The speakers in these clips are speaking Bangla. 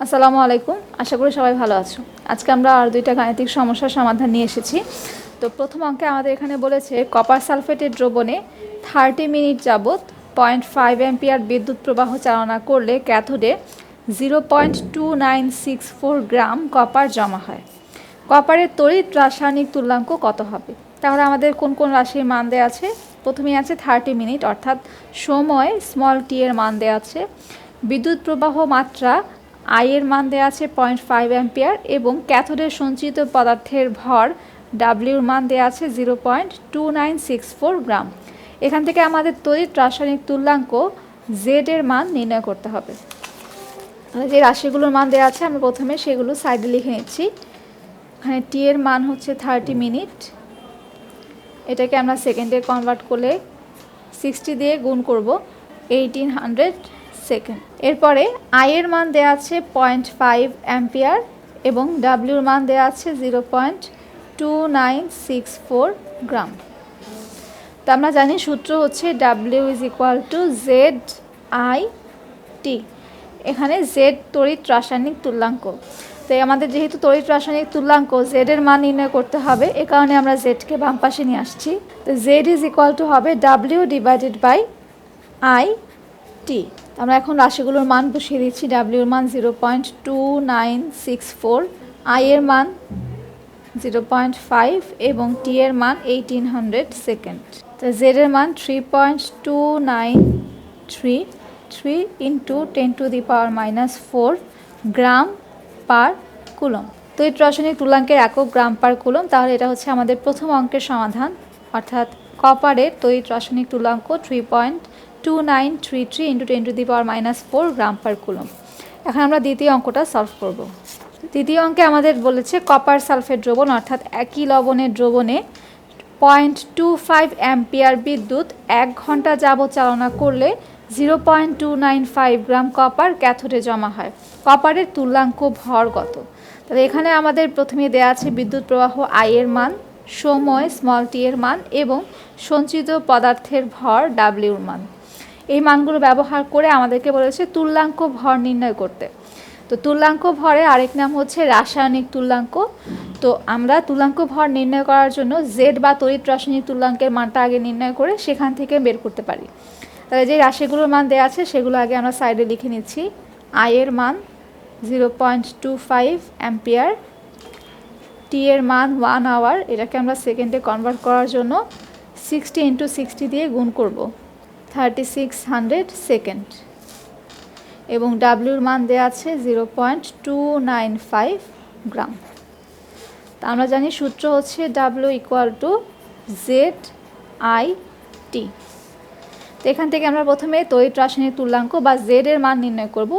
আসসালামু আলাইকুম, আশা করি সবাই ভালো আছো। আজকে আমরা আর দুইটা গাণিতিক সমস্যার সমাধান নিয়ে এসেছি। তো প্রথম অঙ্কে আমাদের এখানে বলেছে কপার সালফেটের দ্রবণে 30 মিনিট যাবৎ 0.5 অ্যাম্পিয়ার বিদ্যুৎ প্রবাহ চালনা করলে ক্যাথোডে 0.2964 গ্রাম কপার জমা হয়। কপারের তড়িৎ রাসায়নিক তুল্যাঙ্ক কত হবে? তাহলে আমাদের কোন কোন রাশির মান দেওয়া আছে? প্রথমেই আছে 30 মিনিট, অর্থাৎ সময় স্মল টি এর মান দেওয়া আছে। বিদ্যুৎ প্রবাহ মাত্রা আই এর মান দেওয়া আছে 0.5 অ্যাম্পিয়ার এবং ক্যাথোডের সঞ্চিত পদার্থের ভর ডাব্লিউর মান দেওয়া আছে 0.2964 গ্রাম। এখান থেকে আমাদের তড়িৎ রাসায়নিক তুল্যাঙ্ক জেড এর মান নির্ণয় করতে হবে। যে রাশিগুলোর মান দেওয়া আছে আমরা প্রথমে সেগুলো সাইডে লিখে নিচ্ছি। এখানে টি এর মান হচ্ছে 30 মিনিট, এটাকে আমরা সেকেন্ডে কনভার্ট করলে 60 দিয়ে গুণ করব, 1800 সেকেন্ড। এরপরে আই এর মান দেওয়া আছে 0.5 অ্যাম্পিয়ার এবং ডাব্লিউর মান দেওয়া আছে 0.2964 গ্রাম। তো আমরা জানি সূত্র হচ্ছে W is equal to Z I T. এখানে জেড তড়িৎ রাসায়নিক তুল্যাঙ্ক। তো আমাদের যেহেতু তড়িৎ রাসায়নিক তুল্যাঙ্ক জেড এর মান নির্ণয় করতে হবে, এ কারণে আমরা জেডকে বাম পাশে নিয়ে আসছি। তো জেড ইজ ইকুয়াল টু হবে W divided by I T. আমরা এখন রাশিগুলোর মান বসিয়ে দিচ্ছি। ডাব্লিউর মান 0.2964, আই এর মান 0.5 এবং টি এর মান 1800 সেকেন্ড। তো জেড এর মান 3.293 ইন্টু 10⁻⁻4 গ্রাম পার কুলম। তড়িৎ রাসায়নিক তুল্যাঙ্কের একক গ্রাম পার কুলম। তাহলে এটা হচ্ছে আমাদের প্রথম অঙ্কের সমাধান, অর্থাৎ কপারের তড়িৎ রাসায়নিক তুল্যাঙ্ক 3.2933 ইন্টু 10⁻⁻4 গ্রাম পার কুলম। এখন আমরা দ্বিতীয় অঙ্কটা সলভ করব। দ্বিতীয় অঙ্কে আমাদের বলেছে কপার সালফেট দ্রবণ, অর্থাৎ একই লবণের দ্রবণে 0.25 অ্যাম্পিয়ার বিদ্যুৎ 1 ঘন্টা যাবৎ চালনা করলে 0.295 গ্রাম কপার ক্যাথোডে জমা হয়। কপারের তুল্যাঙ্ক ভর কত? তবে এখানে আমাদের প্রথমে দেওয়া আছে বিদ্যুৎ প্রবাহ আই এর মান, সময় স্মল টি এর মান এবং সঞ্চিত পদার্থের ভর ডাব্লিউর মান। এই মানগুলো ব্যবহার করে আমাদেরকে বলেছে তুল্যাঙ্ক ভর নির্ণয় করতে। তো তুল্যাঙ্ক ভরের আরেক নাম হচ্ছে রাসায়নিক তুল্যাঙ্ক। তো আমরা তুল্যাঙ্ক ভর নির্ণয় করার জন্য জেড বা তড়িৎ রাসায়নিক তুল্যাঙ্কের মানটা আগে নির্ণয় করে সেখান থেকে বের করতে পারি। তাহলে যে রাশিগুলোর মান দেওয়া আছে সেগুলো আগে আমরা সাইডে লিখে নিচ্ছি। আই এর মান 0.25 অ্যাম্পিয়ার, টি এর মান 1 আওয়ার, এটাকে আমরা সেকেন্ডে কনভার্ট করার জন্য 60 ইন্টু 60 দিয়ে গুণ করব, 3600 সেকেন্ড। এবং ডাব্লিউর মান দেওয়া আছে 0.295 গ্রাম। তা আমরা জানি সূত্র হচ্ছে W equal to Z I T. তো এখান থেকে আমরা প্রথমে তড়িৎ রাসায়নিক তুল্যাঙ্ক বা জেড এর মান নির্ণয় করব।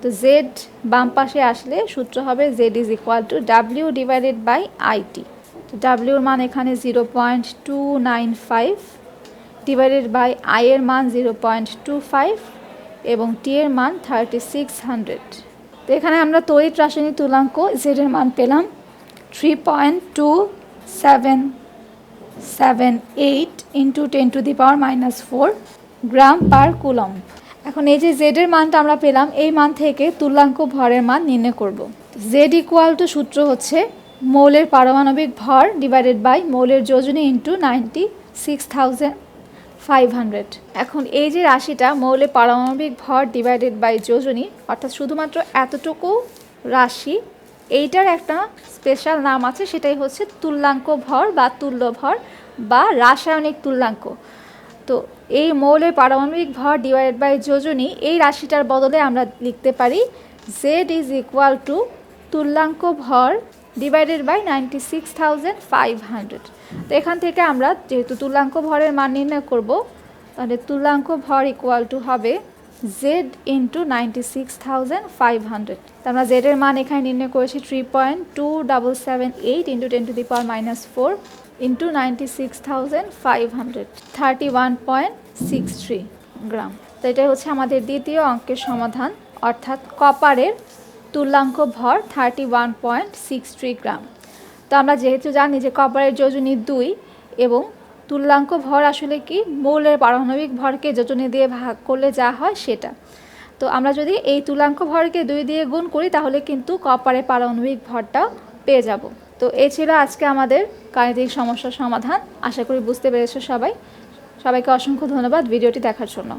তো জেড বাম পাশে আসলে সূত্র হবে Z is equal to W divided by I T. তো ডাব্লিউর মান এখানে 0.295 ডিভাইডেড বাই আই এর মান 0.25 এবং টি এর মান 3600। তো এখানে আমরা তড়িৎ রাসায়নিক তুল্যাঙ্ক জেড এর মান পেলাম 3.2778 ইন্টু 10⁻⁻4 গ্রাম পার কুলম। এখন এই যে জেড এর মানটা আমরা পেলাম, এই মান থেকে তুল্যাঙ্ক ভরের মান নির্ণয় করব। জেড ইকুয়াল টু সূত্র হচ্ছে মৌলের পারমাণবিক ভর ডিভাইডেড বাই মৌলের যোজনী ইন্টু 96,500। এখন এই যে রাশিটা মৌলের পারমাণবিক ভর ডিভাইডেড বাই যোজনী, অর্থাৎ শুধুমাত্র এতটুকু রাশি, এইটার একটা স্পেশাল নাম আছে, সেটাই হচ্ছে তুল্যাঙ্ক ভর বা তুল্য ভর বা রাসায়নিক তুল্যাঙ্ক। তো এই মৌলের পারমাণবিক ভর ডিভাইডেড বাই যোজনী, এই রাশিটার বদলে আমরা লিখতে পারি জেড ইজ ইকুয়াল টু তুল্যাঙ্ক ভর ডিভাইডেড বাই 96,500। তো এখান থেকে আমরা যেহেতু তুল্যাঙ্ক ভরের মান নির্ণয় করব, তাহলে তুল্যাঙ্ক ভর ইকুয়াল টু হবে জেড ইন্টু 96,500। তো আমরা জেড এর মান এখানে নির্ণয় করেছি 3.2778 ইন্টু 10⁻⁻4 ইন্টু 96,500, 31.63 গ্রাম। তো এটাই হচ্ছে আমাদের দ্বিতীয় অঙ্কের সমাধান, অর্থাৎ কপারের তুল্যাঙ্ক ভর 31.63 গ্রাম। তো আমরা যেহেতু জানি যে কপারের যোজনী 2 এবং তুল্যাঙ্ক ভর আসলে কি মৌলের পারমাণবিক ভরকে যোজনী দিয়ে ভাগ করলে যা হয় সেটা। তো আমরা যদি এই তুলাঙ্ক ভরকে 2 দিয়ে গুণ করি তাহলে কিন্তু কপারের পারমাণবিক ভরটা পেয়ে যাব। তো এই ছিল আজকে আমাদের গাণিতিক সমস্যার সমাধান। আশা করি বুঝতে পেরেছো সবাইকে অসংখ্য ধন্যবাদ ভিডিওটি দেখার জন্য।